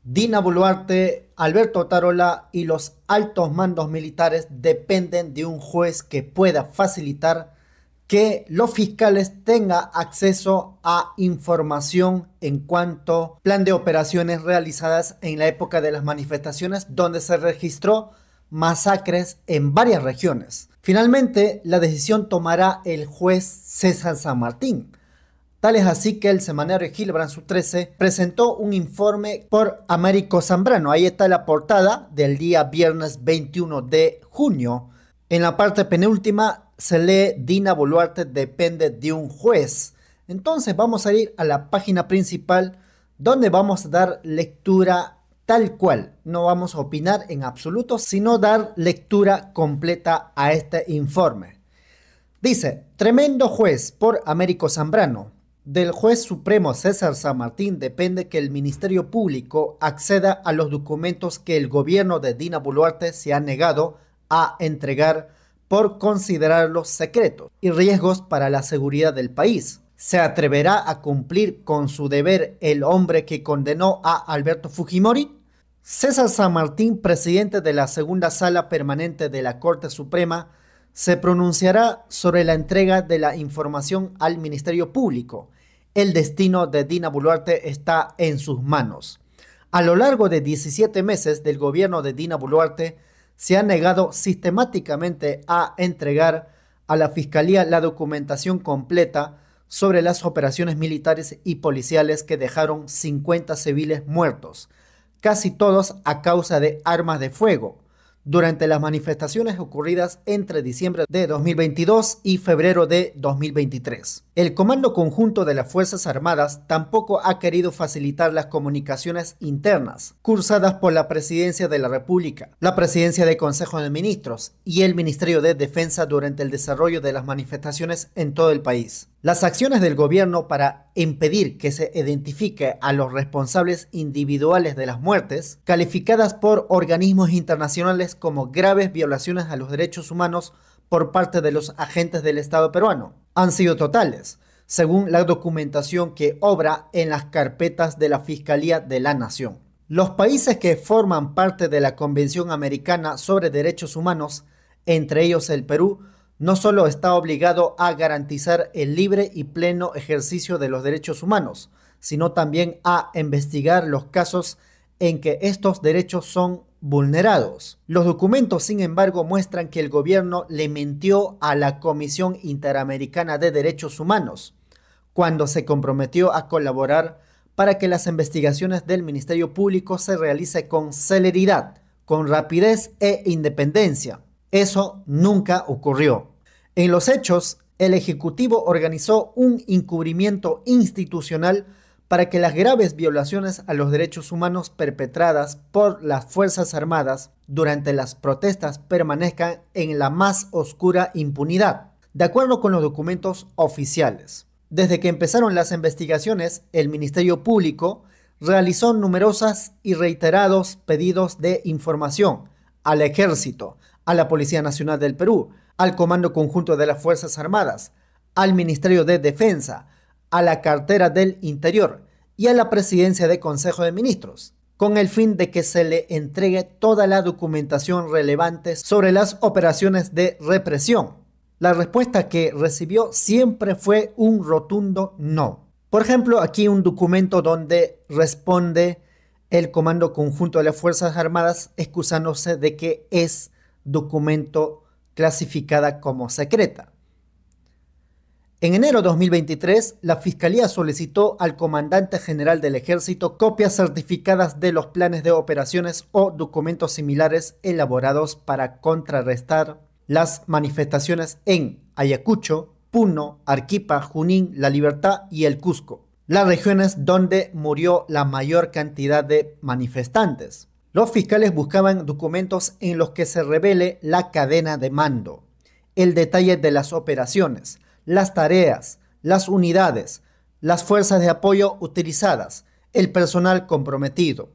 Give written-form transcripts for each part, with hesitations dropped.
Dina Boluarte, Alberto Otarola y los altos mandos militares dependen de un juez que pueda facilitar que los fiscales tengan acceso a información en cuanto a plan de operaciones realizadas en la época de las manifestaciones donde se registró masacres en varias regiones. Finalmente, la decisión tomará el juez César San Martín. Tal es así que el semanario Hilbrand Sub 13 presentó un informe por Américo Zambrano. Ahí está la portada del día viernes 21 de junio. En la parte penúltima se lee Dina Boluarte depende de un juez. Entonces vamos a ir a la página principal donde vamos a dar lectura tal cual. No vamos a opinar en absoluto, sino dar lectura completa a este informe. Dice, tremendo juez por Américo Zambrano. Del juez supremo César San Martín depende que el Ministerio Público acceda a los documentos que el gobierno de Dina Boluarte se ha negado a entregar por considerarlos secretos y riesgos para la seguridad del país. ¿Se atreverá a cumplir con su deber el hombre que condenó a Alberto Fujimori? César San Martín, presidente de la segunda sala permanente de la Corte Suprema, se pronunciará sobre la entrega de la información al Ministerio Público. El destino de Dina Boluarte está en sus manos. A lo largo de 17 meses del gobierno de Dina Boluarte, se ha negado sistemáticamente a entregar a la Fiscalía la documentación completa sobre las operaciones militares y policiales que dejaron 50 civiles muertos, casi todos a causa de armas de fuego, durante las manifestaciones ocurridas entre diciembre de 2022 y febrero de 2023. El Comando Conjunto de las Fuerzas Armadas tampoco ha querido facilitar las comunicaciones internas, cursadas por la Presidencia de la República, la Presidencia del Consejo de Ministros y el Ministerio de Defensa durante el desarrollo de las manifestaciones en todo el país. Las acciones del gobierno para impedir que se identifique a los responsables individuales de las muertes, calificadas por organismos internacionales como graves violaciones a los derechos humanos por parte de los agentes del Estado peruano, han sido totales, según la documentación que obra en las carpetas de la Fiscalía de la Nación. Los países que forman parte de la Convención Americana sobre Derechos Humanos, entre ellos el Perú, no solo está obligado a garantizar el libre y pleno ejercicio de los derechos humanos, sino también a investigar los casos en que estos derechos son vulnerados. Los documentos, sin embargo, muestran que el gobierno le mintió a la Comisión Interamericana de Derechos Humanos cuando se comprometió a colaborar para que las investigaciones del Ministerio Público se realicen con celeridad, con rapidez e independencia. Eso nunca ocurrió. En los hechos, el Ejecutivo organizó un encubrimiento institucional para que las graves violaciones a los derechos humanos perpetradas por las Fuerzas Armadas durante las protestas permanezcan en la más oscura impunidad, de acuerdo con los documentos oficiales. Desde que empezaron las investigaciones, el Ministerio Público realizó numerosos y reiterados pedidos de información al Ejército, a la Policía Nacional del Perú, al Comando Conjunto de las Fuerzas Armadas, al Ministerio de Defensa, a la Cartera del Interior y a la Presidencia del Consejo de Ministros, con el fin de que se le entregue toda la documentación relevante sobre las operaciones de represión. La respuesta que recibió siempre fue un rotundo no. Por ejemplo, aquí un documento donde responde el Comando Conjunto de las Fuerzas Armadas excusándose de que es documento clasificada como secreta. En enero de 2023, la Fiscalía solicitó al Comandante General del Ejército copias certificadas de los planes de operaciones o documentos similares elaborados para contrarrestar las manifestaciones en Ayacucho, Puno, Arequipa, Junín, La Libertad y el Cusco, las regiones donde murió la mayor cantidad de manifestantes. Los fiscales buscaban documentos en los que se revele la cadena de mando, el detalle de las operaciones, las tareas, las unidades, las fuerzas de apoyo utilizadas, el personal comprometido.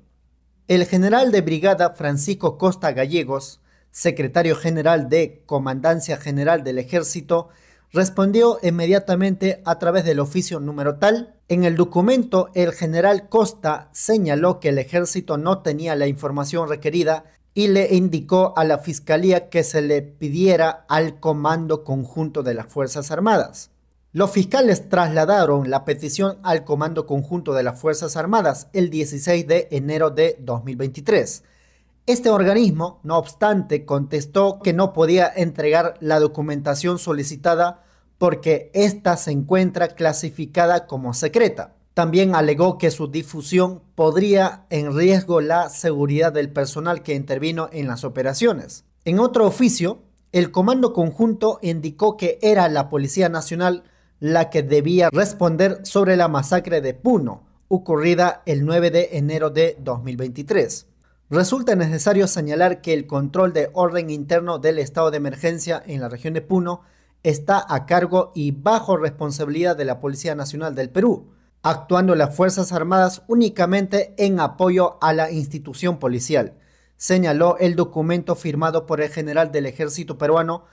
El general de brigada Francisco Costa Gallegos, secretario general de Comandancia General del Ejército, respondió inmediatamente a través del oficio número tal. En el documento, el general Costa señaló que el ejército no tenía la información requerida y le indicó a la Fiscalía que se le pidiera al Comando Conjunto de las Fuerzas Armadas. Los fiscales trasladaron la petición al Comando Conjunto de las Fuerzas Armadas el 16 de enero de 2023. Este organismo, no obstante, contestó que no podía entregar la documentación solicitada porque ésta se encuentra clasificada como secreta. También alegó que su difusión podría en riesgo la seguridad del personal que intervino en las operaciones. En otro oficio, el Comando Conjunto indicó que era la Policía Nacional la que debía responder sobre la masacre de Puno, ocurrida el 9 de enero de 2023. Resulta necesario señalar que el control de orden interno del estado de emergencia en la región de Puno está a cargo y bajo responsabilidad de la Policía Nacional del Perú, actuando las Fuerzas Armadas únicamente en apoyo a la institución policial, señaló el documento firmado por el general del Ejército Peruano,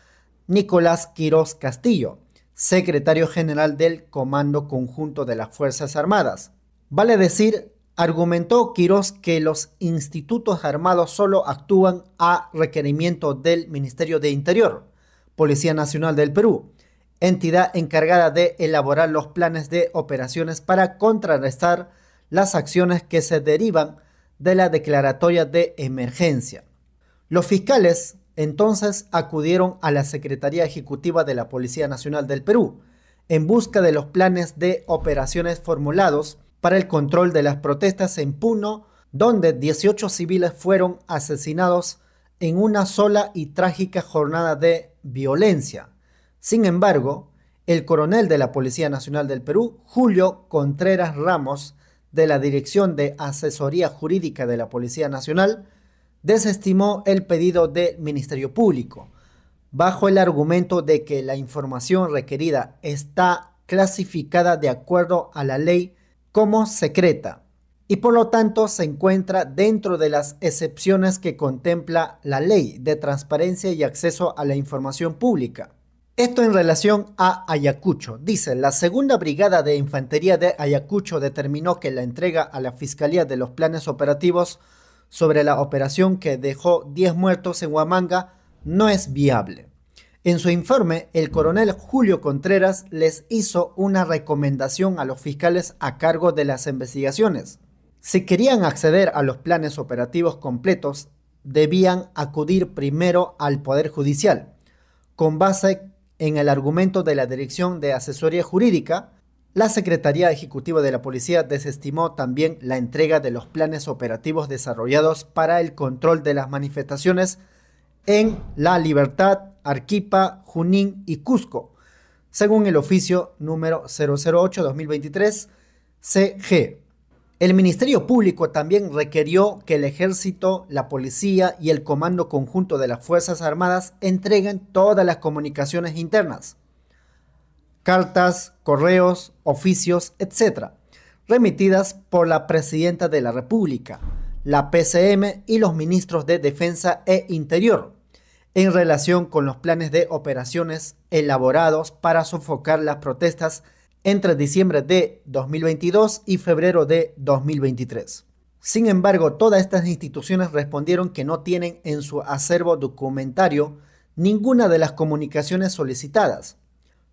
Nicolás Quirós Castillo, secretario general del Comando Conjunto de las Fuerzas Armadas. Vale decir, argumentó Quirós que los institutos armados solo actúan a requerimiento del Ministerio de Interior, Policía Nacional del Perú, entidad encargada de elaborar los planes de operaciones para contrarrestar las acciones que se derivan de la declaratoria de emergencia. Los fiscales entonces acudieron a la Secretaría Ejecutiva de la Policía Nacional del Perú en busca de los planes de operaciones formulados para el control de las protestas en Puno, donde 18 civiles fueron asesinados en una sola y trágica jornada de violencia. Sin embargo, el coronel de la Policía Nacional del Perú, Julio Contreras Ramos, de la Dirección de Asesoría Jurídica de la Policía Nacional, desestimó el pedido del Ministerio Público, bajo el argumento de que la información requerida está clasificada de acuerdo a la ley como secreta y por lo tanto se encuentra dentro de las excepciones que contempla la Ley de Transparencia y Acceso a la Información Pública. Esto en relación a Ayacucho. Dice, la segunda brigada de infantería de Ayacucho determinó que la entrega a la Fiscalía de los planes operativos sobre la operación que dejó 10 muertos en Huamanga no es viable. En su informe, el coronel Julio Contreras les hizo una recomendación a los fiscales a cargo de las investigaciones. Si querían acceder a los planes operativos completos, debían acudir primero al Poder Judicial, con base en el argumento de la Dirección de Asesoría Jurídica. La Secretaría Ejecutiva de la Policía desestimó también la entrega de los planes operativos desarrollados para el control de las manifestaciones en La Libertad, Arequipa, Junín y Cusco, según el oficio número 008-2023 CG. El Ministerio Público también requirió que el Ejército, la Policía y el Comando Conjunto de las Fuerzas Armadas entreguen todas las comunicaciones internas, cartas, correos, oficios, etc., remitidas por la Presidenta de la República, la PCM y los ministros de Defensa e Interior, en relación con los planes de operaciones elaborados para sofocar las protestas entre diciembre de 2022 y febrero de 2023. Sin embargo, todas estas instituciones respondieron que no tienen en su acervo documentario ninguna de las comunicaciones solicitadas.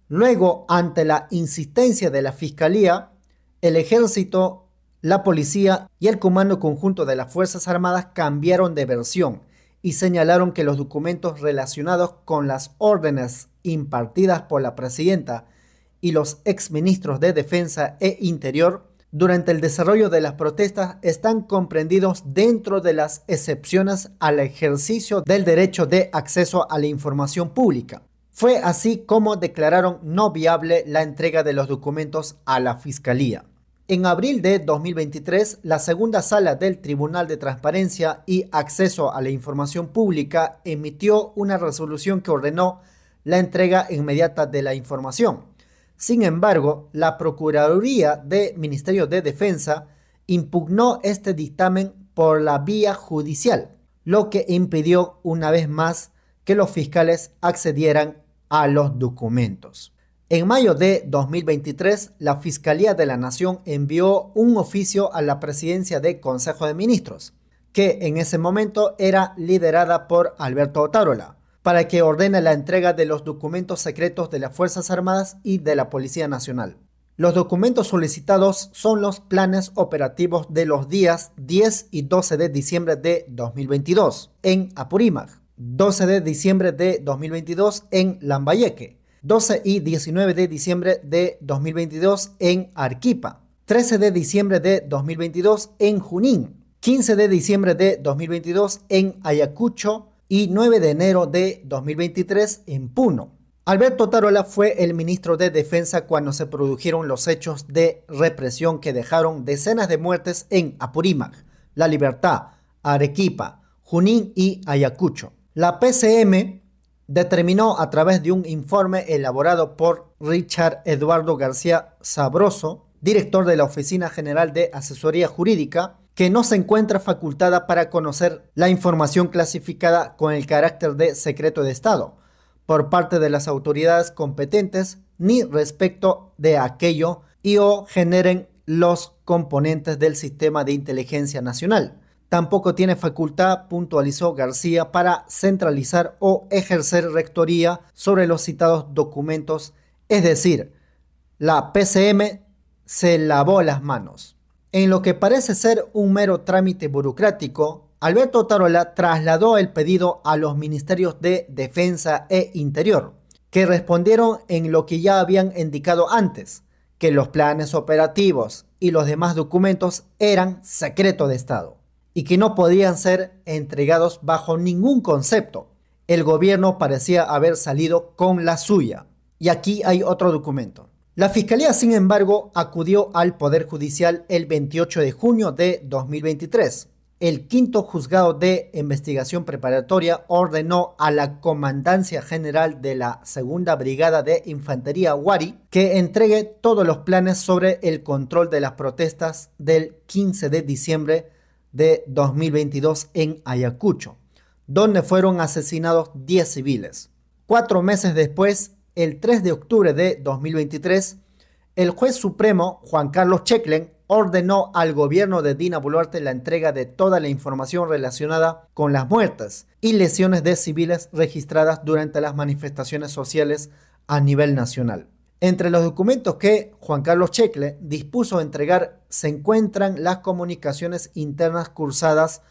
Luego, ante la insistencia de la Fiscalía, el Ejército, la Policía y el Comando Conjunto de las Fuerzas Armadas cambiaron de versión y señalaron que los documentos relacionados con las órdenes impartidas por la Presidenta y los exministros de Defensa e Interior durante el desarrollo de las protestas están comprendidos dentro de las excepciones al ejercicio del derecho de acceso a la información pública. Fue así como declararon no viable la entrega de los documentos a la Fiscalía. En abril de 2023, la segunda sala del Tribunal de Transparencia y Acceso a la Información Pública emitió una resolución que ordenó la entrega inmediata de la información. Sin embargo, la Procuraduría del Ministerio de Defensa impugnó este dictamen por la vía judicial, lo que impidió una vez más que los fiscales accedieran a los documentos. En mayo de 2023, la Fiscalía de la Nación envió un oficio a la presidencia del Consejo de Ministros, que en ese momento era liderada por Alberto Otárola, para que ordene la entrega de los documentos secretos de las Fuerzas Armadas y de la Policía Nacional. Los documentos solicitados son los planes operativos de los días 10 y 12 de diciembre de 2022 en Apurímac, 12 de diciembre de 2022 en Lambayeque, 12 y 19 de diciembre de 2022 en Arequipa, 13 de diciembre de 2022 en Junín, 15 de diciembre de 2022 en Ayacucho y 9 de enero de 2023 en Puno. Alberto Otárola fue el ministro de Defensa cuando se produjeron los hechos de represión que dejaron decenas de muertes en Apurímac, La Libertad, Arequipa, Junín y Ayacucho. La PCM determinó a través de un informe elaborado por Richard Eduardo García Sabroso, director de la Oficina General de Asesoría Jurídica, que no se encuentra facultada para conocer la información clasificada con el carácter de secreto de Estado por parte de las autoridades competentes ni respecto de aquello y o generen los componentes del sistema de inteligencia nacional. Tampoco tiene facultad, puntualizó García, para centralizar o ejercer rectoría sobre los citados documentos, es decir, la PCM se lavó las manos. En lo que parece ser un mero trámite burocrático, Alberto Otárola trasladó el pedido a los ministerios de Defensa e Interior, que respondieron en lo que ya habían indicado antes, que los planes operativos y los demás documentos eran secreto de Estado y que no podían ser entregados bajo ningún concepto. El gobierno parecía haber salido con la suya. Y aquí hay otro documento. La Fiscalía, sin embargo, acudió al Poder Judicial el 28 de junio de 2023. El quinto juzgado de investigación preparatoria ordenó a la Comandancia General de la Segunda Brigada de Infantería Huari que entregue todos los planes sobre el control de las protestas del 15 de diciembre de 2022 en Ayacucho, donde fueron asesinados 10 civiles. 4 meses después, el 3 de octubre de 2023, el juez supremo Juan Carlos Checlen ordenó al gobierno de Dina Boluarte la entrega de toda la información relacionada con las muertes y lesiones de civiles registradas durante las manifestaciones sociales a nivel nacional. Entre los documentos que Juan Carlos Checlen dispuso entregar se encuentran las comunicaciones internas cursadas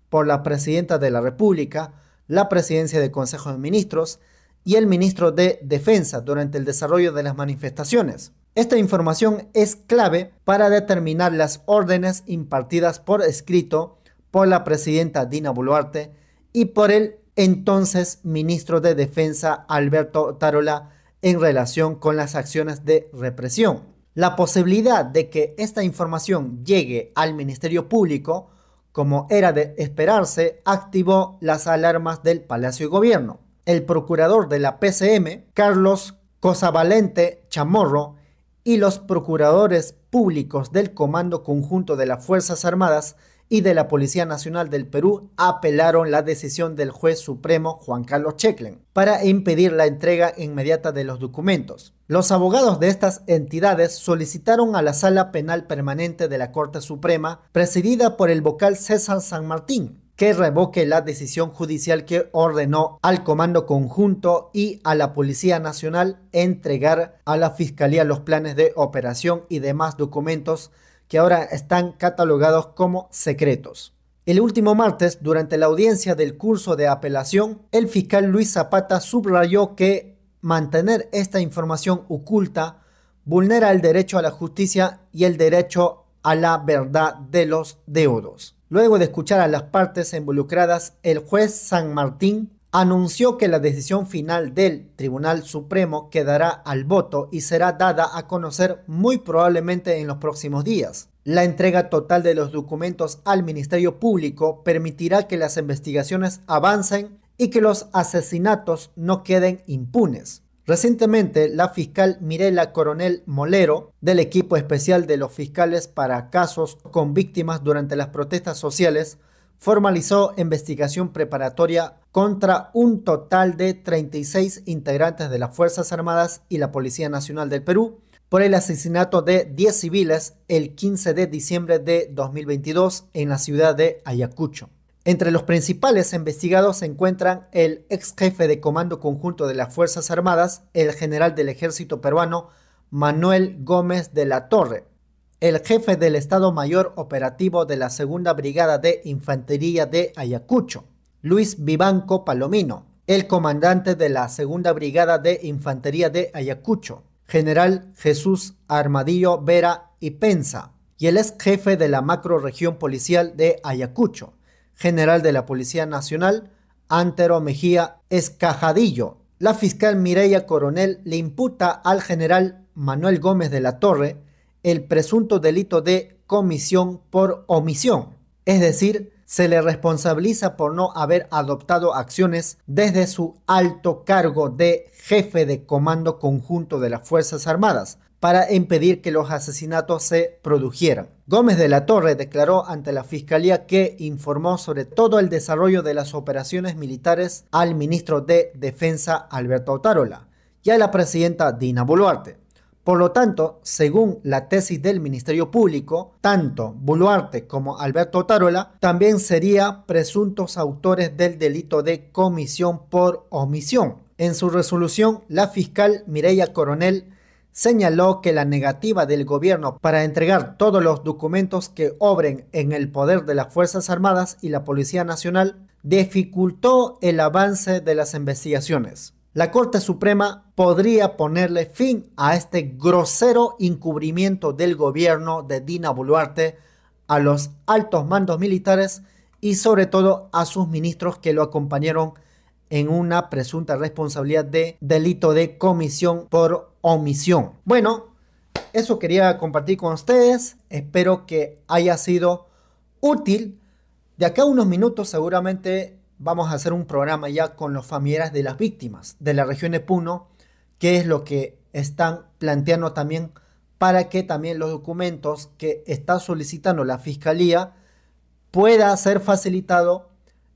por la Presidenta de la República, la Presidencia del Consejo de Ministros y el Ministro de Defensa durante el desarrollo de las manifestaciones. Esta información es clave para determinar las órdenes impartidas por escrito por la presidenta Dina Boluarte y por el entonces ministro de Defensa Alberto Otárola en relación con las acciones de represión. La posibilidad de que esta información llegue al Ministerio Público, como era de esperarse, activó las alarmas del Palacio de Gobierno. El procurador de la PCM, Carlos Cosavalente Chamorro, y los procuradores públicos del Comando Conjunto de las Fuerzas Armadas y de la Policía Nacional del Perú apelaron la decisión del juez supremo Juan Carlos Checlen para impedir la entrega inmediata de los documentos. Los abogados de estas entidades solicitaron a la Sala Penal Permanente de la Corte Suprema, presidida por el vocal César San Martín, que revoque la decisión judicial que ordenó al Comando Conjunto y a la Policía Nacional entregar a la Fiscalía los planes de operación y demás documentos que ahora están catalogados como secretos. El último martes, durante la audiencia del curso de apelación, el fiscal Luis Zapata subrayó que mantener esta información oculta vulnera el derecho a la justicia y el derecho a la verdad de los deudos. Luego de escuchar a las partes involucradas, el juez San Martín anunció que la decisión final del Tribunal Supremo quedará al voto y será dada a conocer muy probablemente en los próximos días. La entrega total de los documentos al Ministerio Público permitirá que las investigaciones avancen y que los asesinatos no queden impunes. Recientemente, la fiscal Mirela Coronel Molero, del equipo especial de los fiscales para casos con víctimas durante las protestas sociales, formalizó investigación preparatoria contra un total de 36 integrantes de las Fuerzas Armadas y la Policía Nacional del Perú por el asesinato de 10 civiles el 15 de diciembre de 2022 en la ciudad de Ayacucho. Entre los principales investigados se encuentran el ex jefe de Comando Conjunto de las Fuerzas Armadas, el general del Ejército Peruano, Manuel Gómez de la Torre, el jefe del Estado Mayor Operativo de la Segunda Brigada de Infantería de Ayacucho, Luis Vivanco Palomino, el comandante de la Segunda Brigada de Infantería de Ayacucho, general Jesús Armadillo Vera y Penza, y el ex jefe de la macrorregión policial de Ayacucho, general de la Policía Nacional, Antero Mejía Escajadillo. La fiscal Mireya Coronel le imputa al general Manuel Gómez de la Torre el presunto delito de comisión por omisión, es decir, se le responsabiliza por no haber adoptado acciones desde su alto cargo de jefe de Comando Conjunto de las Fuerzas Armadas para impedir que los asesinatos se produjeran. Gómez de la Torre declaró ante la Fiscalía que informó sobre todo el desarrollo de las operaciones militares al ministro de Defensa Alberto Otárola y a la presidenta Dina Boluarte. Por lo tanto, según la tesis del Ministerio Público, tanto Boluarte como Alberto Otárola también serían presuntos autores del delito de comisión por omisión. En su resolución, la fiscal Mireya Coronel señaló que la negativa del gobierno para entregar todos los documentos que obren en el poder de las Fuerzas Armadas y la Policía Nacional dificultó el avance de las investigaciones. La Corte Suprema podría ponerle fin a este grosero encubrimiento del gobierno de Dina Boluarte a los altos mandos militares y sobre todo a sus ministros que lo acompañaron en una presunta responsabilidad de delito de comisión por omisión. Bueno, eso quería compartir con ustedes. Espero que haya sido útil. De acá a unos minutos seguramente vamos a hacer un programa ya con los familiares de las víctimas de la región de Puno, que es lo que están planteando también para que también los documentos que está solicitando la Fiscalía pueda ser facilitado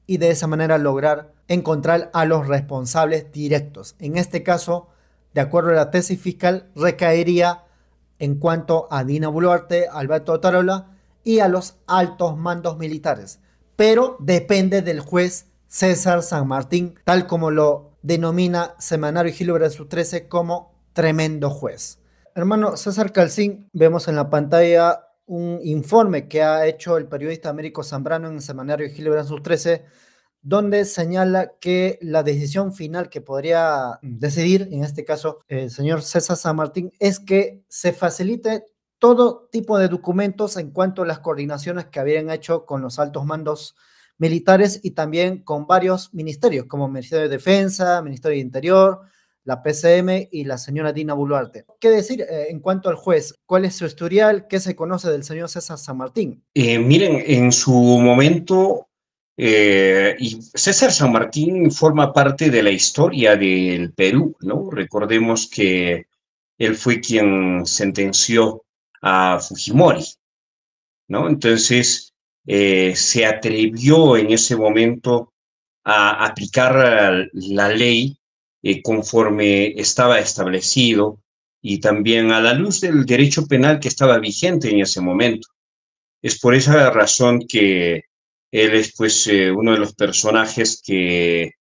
y de esa manera lograr encontrar a los responsables directos. En este caso, de acuerdo a la tesis fiscal, recaería en cuanto a Dina Boluarte, Alberto Otárola y a los altos mandos militares, pero depende del juez César San Martín, tal como lo denomina Semanario Gil Versus 13 como tremendo juez. Hermano César Calcín, vemos en la pantalla un informe que ha hecho el periodista Américo Zambrano en el Semanario Gil Versus 13, donde señala que la decisión final que podría decidir, en este caso, el señor César San Martín, es que se facilite todo tipo de documentos en cuanto a las coordinaciones que habían hecho con los altos mandos militares y también con varios ministerios, como Ministerio de Defensa, Ministerio de Interior, la PCM y la señora Dina Boluarte. ¿Qué decir en cuanto al juez? ¿Cuál es su historial? ¿Qué se conoce del señor César San Martín? Miren, en su momento, y César San Martín forma parte de la historia del Perú, ¿no? Recordemos que él fue quien sentenció a Fujimori, ¿no? Entonces, se atrevió en ese momento a aplicar la ley conforme estaba establecido y también a la luz del derecho penal que estaba vigente en ese momento. Es por esa razón que él es pues uno de los personajes que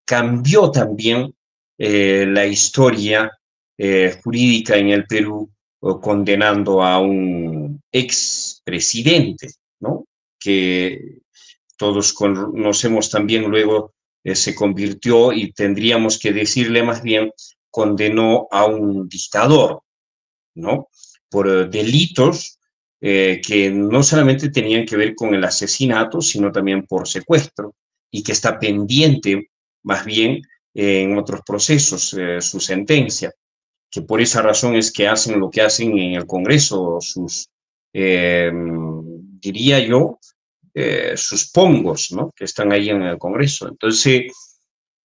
cambió también la historia jurídica en el Perú, condenando a un expresidente, ¿no? Que todos conocemos también luego se convirtió, y tendríamos que decirle más bien, condenó a un dictador, ¿no? Por delitos que no solamente tenían que ver con el asesinato, sino también por secuestro, y que está pendiente más bien en otros procesos su sentencia, que por esa razón es que hacen lo que hacen en el Congreso, sus, diría yo, sus pongos, ¿no? Que están ahí en el Congreso. Entonces,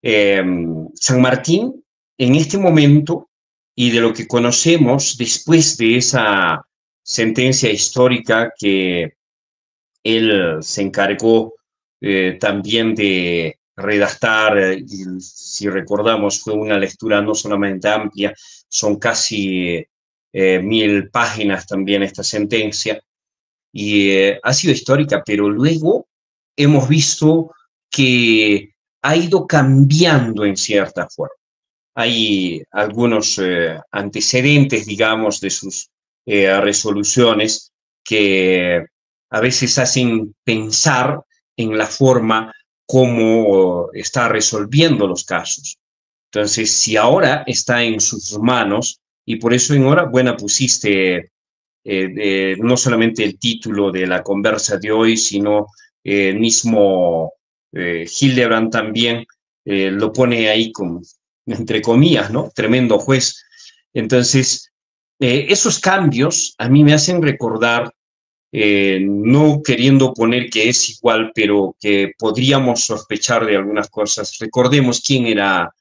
San Martín, en este momento, y de lo que conocemos después de esa sentencia histórica que él se encargó también de redactar, y si recordamos, fue una lectura no solamente amplia, son casi 1000 páginas también esta sentencia, y ha sido histórica, pero luego hemos visto que ha ido cambiando en cierta forma. Hay algunos antecedentes, digamos, de sus resoluciones que a veces hacen pensar en la forma como está resolviendo los casos. Entonces, si ahora está en sus manos, y por eso enhorabuena pusiste no solamente el título de la conversa de hoy, sino el mismo Hildebrand también lo pone ahí como, entre comillas, ¿no? Tremendo juez. Entonces, esos cambios a mí me hacen recordar, no queriendo poner que es igual, pero que podríamos sospechar de algunas cosas. Recordemos quién era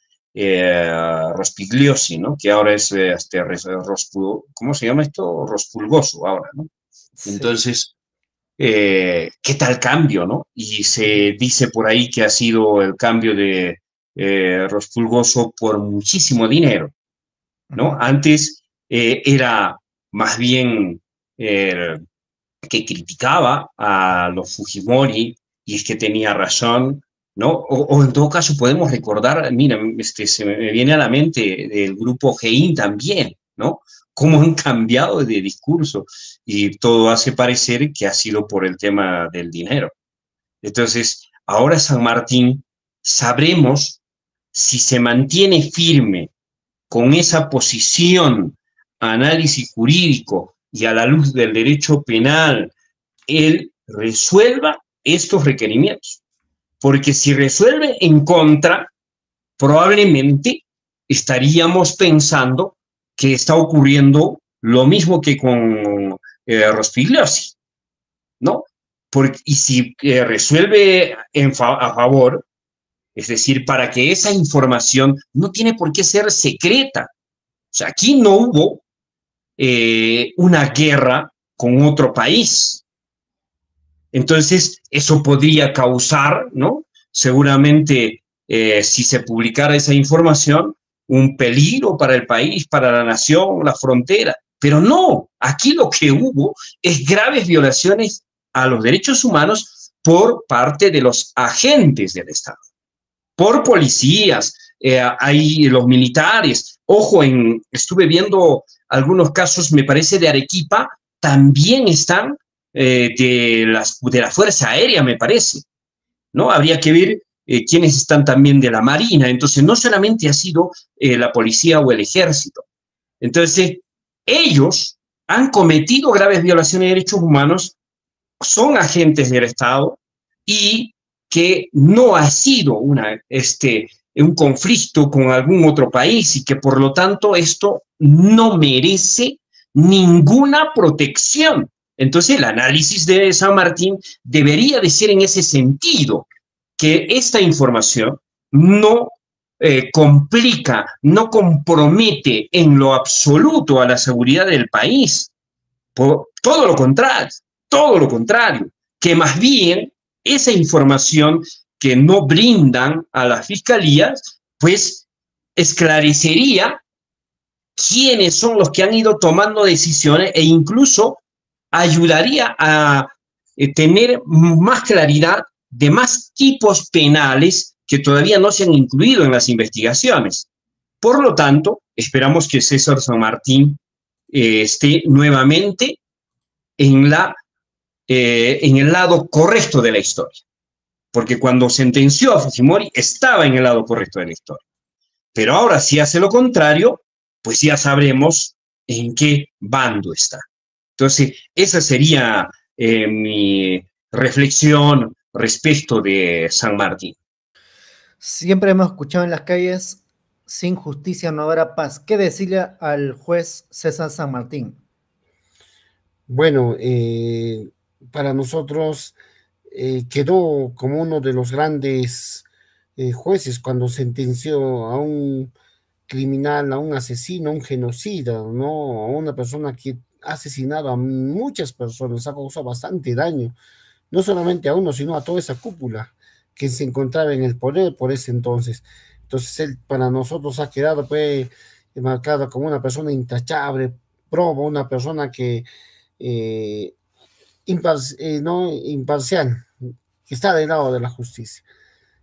Rospigliosi, ¿no? Que ahora es, ¿cómo se llama esto? Rospulgoso ahora, ¿no? Sí. Entonces, ¿qué tal cambio, no? Y se dice por ahí que ha sido el cambio de Rospulgoso por muchísimo dinero, ¿no? Ujú. Antes era más bien que criticaba a los Fujimori, y es que tenía razón, ¿no? O en todo caso podemos recordar, mira, se me viene a la mente del grupo Gein también, ¿no? Cómo han cambiado de discurso, y todo hace parecer que ha sido por el tema del dinero. Entonces, ahora San Martín, sabremos si se mantiene firme con esa posición, análisis jurídico y a la luz del derecho penal, él resuelva estos requerimientos. Porque si resuelve en contra, probablemente estaríamos pensando que está ocurriendo lo mismo que con Rospigliosi, ¿no? Y si resuelve a favor, es decir, para que esa información no tiene por qué ser secreta. O sea, aquí no hubo una guerra con otro país. Entonces, eso podría causar, ¿no? Seguramente, si se publicara esa información, un peligro para el país, para la nación, la frontera. Pero no, aquí lo que hubo es graves violaciones a los derechos humanos por parte de los agentes del Estado, por policías, hay los militares. Ojo, estuve viendo algunos casos, me parece, de Arequipa, también están de la Fuerza Aérea, me parece, ¿no? Habría que ver quiénes están también de la Marina. Entonces, no solamente ha sido la policía o el ejército. Entonces, ellos han cometido graves violaciones de derechos humanos, son agentes del Estado, y que no ha sido un conflicto con algún otro país, y que por lo tanto esto no merece ninguna protección. Entonces el análisis de San Martín debería de ser en ese sentido, que esta información no complica, no compromete en lo absoluto a la seguridad del país. Todo lo contrario, todo lo contrario, que más bien esa información que no brindan a las fiscalías, pues esclarecería quiénes son los que han ido tomando decisiones, e incluso ayudaría a tener más claridad de más tipos penales que todavía no se han incluido en las investigaciones. Por lo tanto, esperamos que César San Martín esté nuevamente en, en el lado correcto de la historia. Porque cuando sentenció a Fujimori estaba en el lado correcto de la historia. Pero ahora, si hace lo contrario, pues ya sabremos en qué bando está. Entonces, esa sería mi reflexión respecto de San Martín. Siempre hemos escuchado en las calles, sin justicia no habrá paz. ¿Qué decirle al juez César San Martín? Bueno, para nosotros quedó como uno de los grandes jueces cuando sentenció a un criminal, a un asesino, a un genocida, ¿no? A una persona que ha asesinado a muchas personas, ha causado bastante daño. no solamente a uno, sino a toda esa cúpula que se encontraba en el poder por ese entonces. Entonces él para nosotros ha quedado pues marcado como una persona intachable, probo, una persona que eh, no imparcial, que está del lado de la justicia.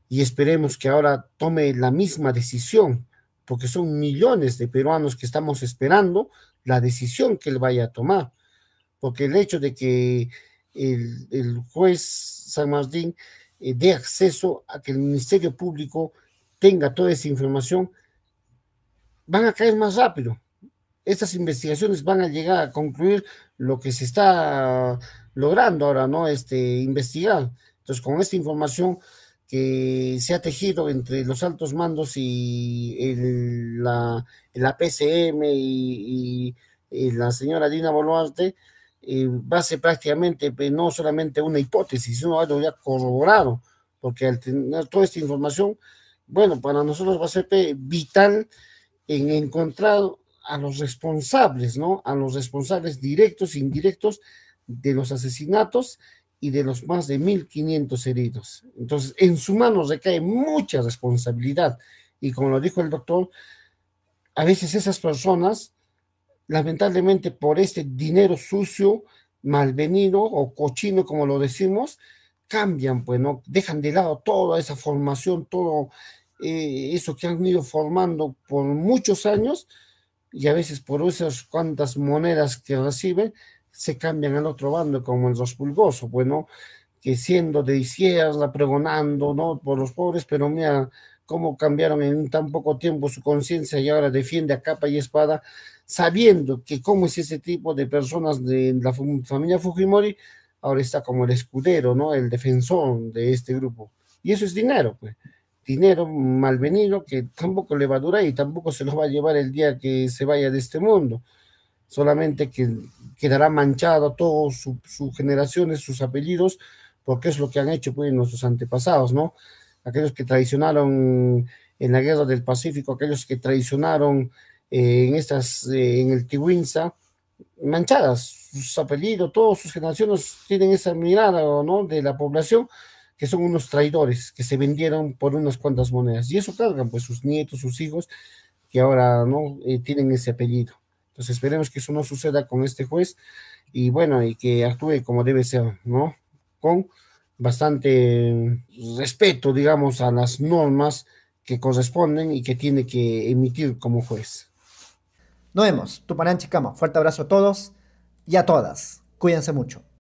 Y esperemos que ahora tome la misma decisión, porque son millones de peruanos que estamos esperando la decisión que él vaya a tomar, porque el hecho de que el juez San Martín dé acceso a que el Ministerio Público tenga toda esa información, van a caer más rápido. Estas investigaciones van a llegar a concluir lo que se está logrando ahora, ¿no? Investigar. Entonces, con esta información que se ha tejido entre los altos mandos y la PCM y la señora Dina Boluarte, va a ser prácticamente no solamente una hipótesis, sino algo ya corroborado, porque al tener toda esta información, bueno, para nosotros va a ser vital en encontrar a los responsables, ¿no? A los responsables directos e indirectos de los asesinatos y de los más de 1.500 heridos. Entonces, en su mano recae mucha responsabilidad. Y como lo dijo el doctor, a veces esas personas, lamentablemente por este dinero sucio, malvenido o cochino, como lo decimos, cambian, pues, ¿no? Dejan de lado toda esa formación, todo eso que han ido formando por muchos años y a veces por esas cuantas monedas que reciben, se cambian al otro bando como el Pulgoso, bueno, que siendo de izquierda, pregonando, ¿no? Por los pobres, pero mira cómo cambiaron en tan poco tiempo su conciencia y ahora defiende a capa y espada, sabiendo que cómo es ese tipo de personas de la familia Fujimori, ahora está como el escudero, ¿no? El defensor de este grupo. Y eso es dinero, pues dinero malvenido que tampoco le va a durar y tampoco se los va a llevar el día que se vaya de este mundo. Solamente que quedará manchado todo sus generaciones, sus apellidos, porque es lo que han hecho pues nuestros antepasados, ¿no? Aquellos que traicionaron en la guerra del Pacífico, aquellos que traicionaron en el Tiwinza, manchadas, sus apellidos, todas sus generaciones tienen esa mirada, ¿no? De la población que son unos traidores que se vendieron por unas cuantas monedas. Y eso cargan pues sus nietos, sus hijos, que ahora no tienen ese apellido. Entonces esperemos que eso no suceda con este juez y bueno, y que actúe como debe ser, ¿no? Con bastante respeto, digamos, a las normas que corresponden y que tiene que emitir como juez. Nos vemos. Tupanán Chicama. Fuerte abrazo a todos y a todas. Cuídense mucho.